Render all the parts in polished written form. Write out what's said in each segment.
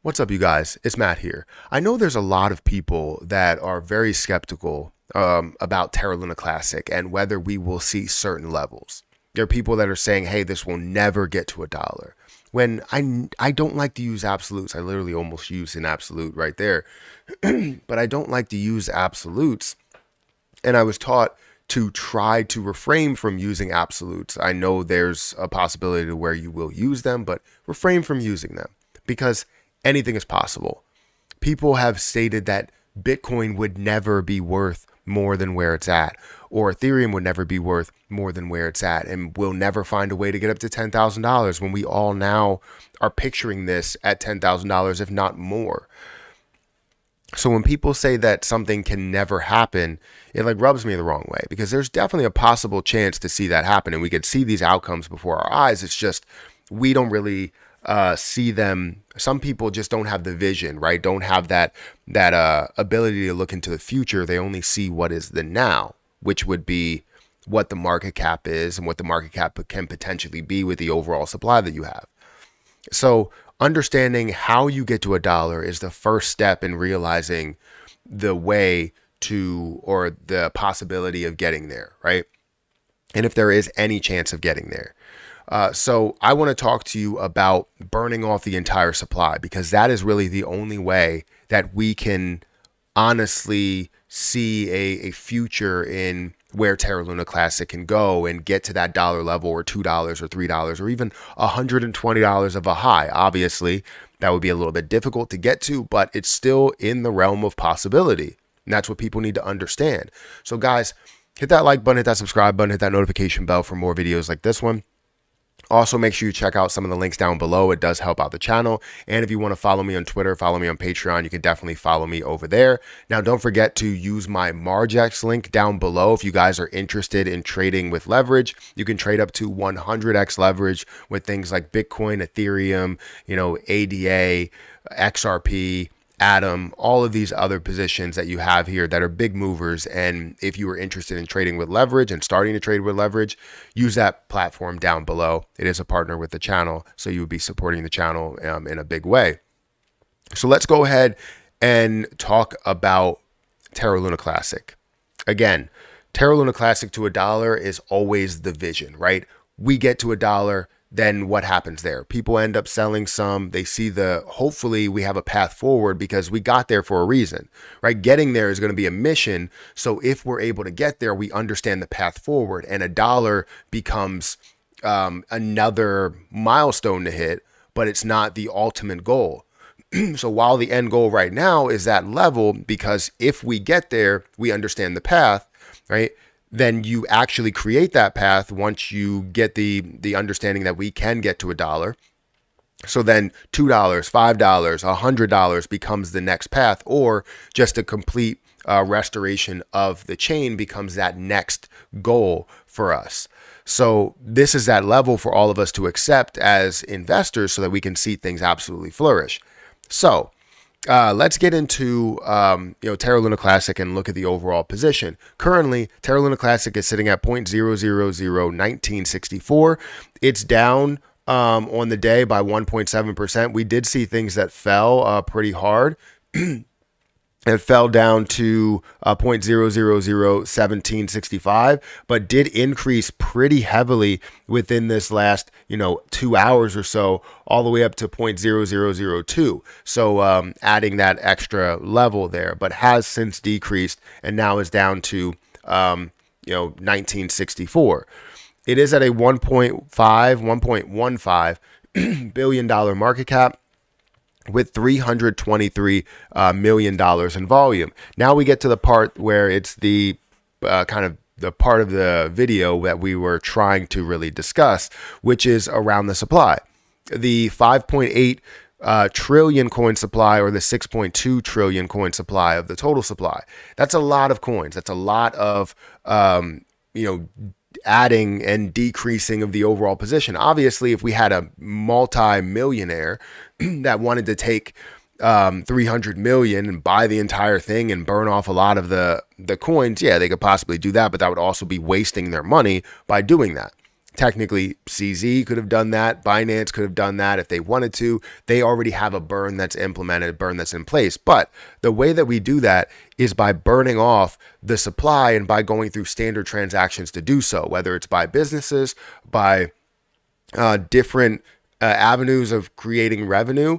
What's up, you guys? It's Matt here. I know there's a lot of people that are very skeptical about Terra Luna Classic and whether we will see certain levels. There are people that are saying, hey, this will never get to $1. When I don't like to use absolutes. I literally almost used an absolute right there. But I don't like to use absolutes. And I was taught to try to refrain from using absolutes. I know there's a possibility to where you will use them, but refrain from using them because anything is possible. People have stated that Bitcoin would never be worth more than where it's at, or Ethereum would never be worth more than where it's at, and we'll never find a way to get up to $10,000 when we all now are picturing this at $10,000, if not more. So when people say that something can never happen, it like rubs me the wrong way because there's definitely a possible chance to see that happen, and we could see these outcomes before our eyes. It's just we don't really see them. Some people just don't have the vision, right? Don't have that ability to look into the future. They only see what is the now, which would be what the market cap is and what the market cap can potentially be with the overall supply that you have. So understanding how you get to $1 is the first step in realizing the way to or the possibility of getting there, right? And if there is any chance of getting there. So I want to talk to you about burning off the entire supply because that is really the only way that we can honestly see a future in where Terra Luna Classic can go and get to that dollar level or $2 or $3 or even $120 of a high. Obviously, that would be a little bit difficult to get to, but it's still in the realm of possibility. And that's what people need to understand. So guys, hit that like button, hit that subscribe button, hit that notification bell for more videos like this one. Also, make sure you check out some of the links down below. It does help out the channel. And if you want to follow me on Twitter, follow me on Patreon, you can definitely follow me over there. Now, don't forget to use my Margex link down below. If you guys are interested in trading with leverage, you can trade up to 100x leverage with things like Bitcoin, Ethereum, ADA, XRP, Atom, all of these other positions that you have here that are big movers. And if you are interested in trading with leverage and starting to trade with leverage, use that platform down below. It is a partner with the channel, so you would be supporting the channel in a big way. So let's go ahead and talk about Terra Luna Classic. Again, Terra Luna Classic to $1 is always the vision, right? We get to $1. Then what happens there? People end up selling some. They see hopefully we have a path forward because we got there for a reason, right? Getting there is going to be a mission. So if we're able to get there, we understand the path forward, and $1 becomes another milestone to hit, but it's not the ultimate goal. So while the end goal right now is that level, because if we get there, we understand the path, right? Then you actually create that path once you get the understanding that we can get to $1. So then $2, $5, $100 becomes the next path, or just a complete restoration of the chain becomes that next goal for us. So this is that level for all of us to accept as investors so that we can see things absolutely flourish. So let's get into Terra Luna Classic and look at the overall position. Currently, Terra Luna Classic is sitting at 0.0001964. It's down on the day by 1.7%. We did see things that fell pretty hard. It fell down to 0.0001765, but did increase pretty heavily within this last, 2 hours or so, all the way up to 0.0002. So adding that extra level there, but has since decreased and now is down to 1964. It is at a 1.15 billion dollar market cap, with $323 million in volume. Now we get to the part where it's the kind of the part of the video that we were trying to really discuss, which is around the supply. The 5.8 trillion coin supply, or the 6.2 trillion coin supply of the total supply. That's a lot of coins. That's a lot of, adding and decreasing of the overall position. Obviously, if we had a multi-millionaire that wanted to take 300 million and buy the entire thing and burn off a lot of the coins, yeah, they could possibly do that, but that would also be wasting their money by doing that. Technically, CZ could have done that. Binance could have done that if they wanted to. They already have a burn that's implemented, a burn that's in place. But the way that we do that is by burning off the supply and by going through standard transactions to do so, whether it's by businesses, by different avenues of creating revenue,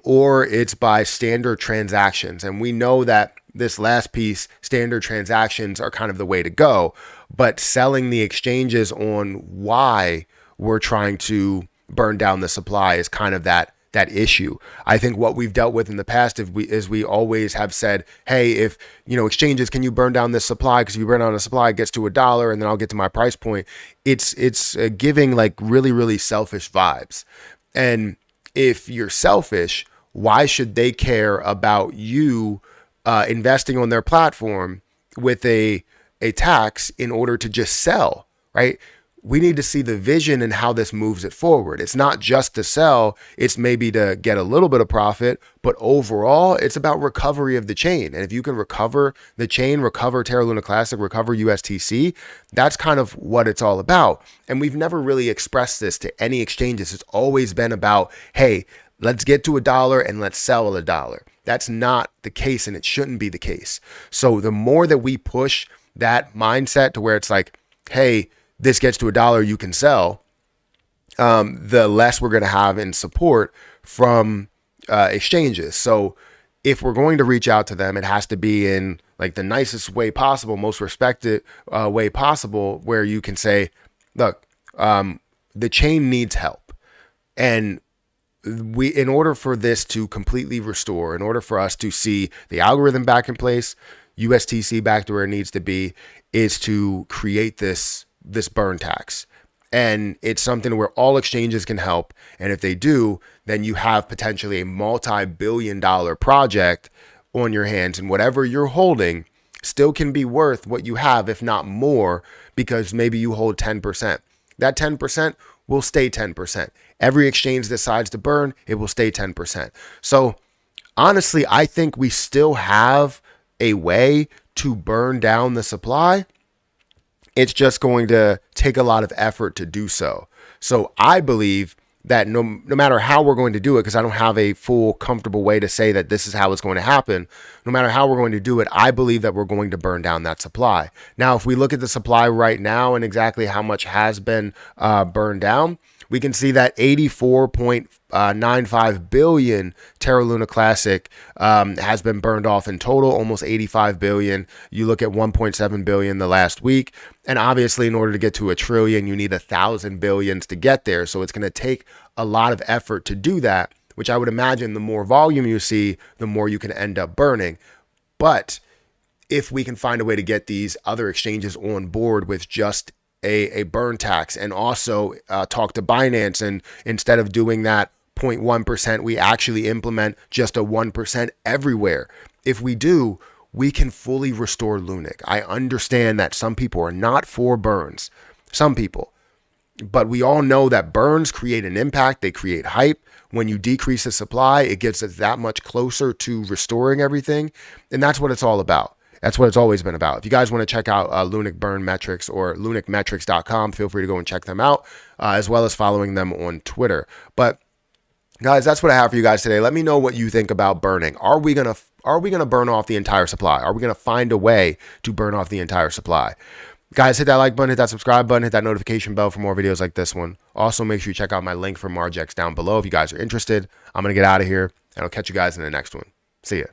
or it's by standard transactions. And we know that this last piece, standard transactions, are kind of the way to go. But selling the exchanges on why we're trying to burn down the supply is kind of that issue. I think what we've dealt with in the past is we always have said, hey, if exchanges, can you burn down this supply? Because if you burn down the supply, it gets to $1, and then I'll get to my price point. It's giving like really, really selfish vibes. And if you're selfish, why should they care about you investing on their platform with a tax in order to just sell, right? We need to see the vision and how this moves it forward. It's not just to sell, it's maybe to get a little bit of profit, but overall, it's about recovery of the chain. And if you can recover the chain, recover Terra Luna Classic, recover USTC, that's kind of what it's all about. And we've never really expressed this to any exchanges. It's always been about, hey, let's get to $1 and let's sell $1. That's not the case, and it shouldn't be the case. So the more that we push that mindset to where it's like, hey, this gets to $1, you can sell, the less we're going to have in support from exchanges. So if we're going to reach out to them, it has to be in like the nicest way possible, most respected way possible, where you can say, look, the chain needs help. And in order for this to completely restore, in order for us to see the algorithm back in place, USTC back to where it needs to be, is to create this burn tax. And it's something where all exchanges can help. And if they do, then you have potentially a multi-billion-dollar project on your hands, and whatever you're holding still can be worth what you have, if not more, because maybe you hold 10%. That 10% will stay 10%. Every exchange decides to burn, it will stay 10%. So honestly, I think we still have a way to burn down the supply. It's just going to take a lot of effort to do so. So I believe that no matter how we're going to do it, because I don't have a full comfortable way to say that this is how it's going to happen, no matter how we're going to do it, I believe that we're going to burn down that supply. Now, if we look at the supply right now and exactly how much has been burned down, we can see that 84.95 billion Terra Luna Classic has been burned off in total, almost 85 billion. You look at 1.7 billion the last week. And obviously, in order to get to $1 trillion, you need 1,000 billions to get there. So it's going to take a lot of effort to do that, which I would imagine the more volume you see, the more you can end up burning. But if we can find a way to get these other exchanges on board with just a burn tax, and also talk to Binance, and instead of doing that 0.1%, we actually implement just a 1% everywhere. If we do, we can fully restore Lunic. I understand that some people are not for burns, some people, but we all know that burns create an impact. They create hype. When you decrease the supply, it gets us that much closer to restoring everything. And that's what it's all about. That's what it's always been about. If you guys want to check out Lunic burn metrics or lunicmetrics.com, feel free to go and check them out, as well as following them on Twitter. But guys, that's what I have for you guys today. Let me know what you think about burning. Are we gonna burn off the entire supply? Are we gonna find a way to burn off the entire supply? Guys, hit that like button, hit that subscribe button, hit that notification bell for more videos like this one. Also, make sure you check out my link for Margex down below if you guys are interested. I'm gonna get out of here, and I'll catch you guys in the next one. See ya.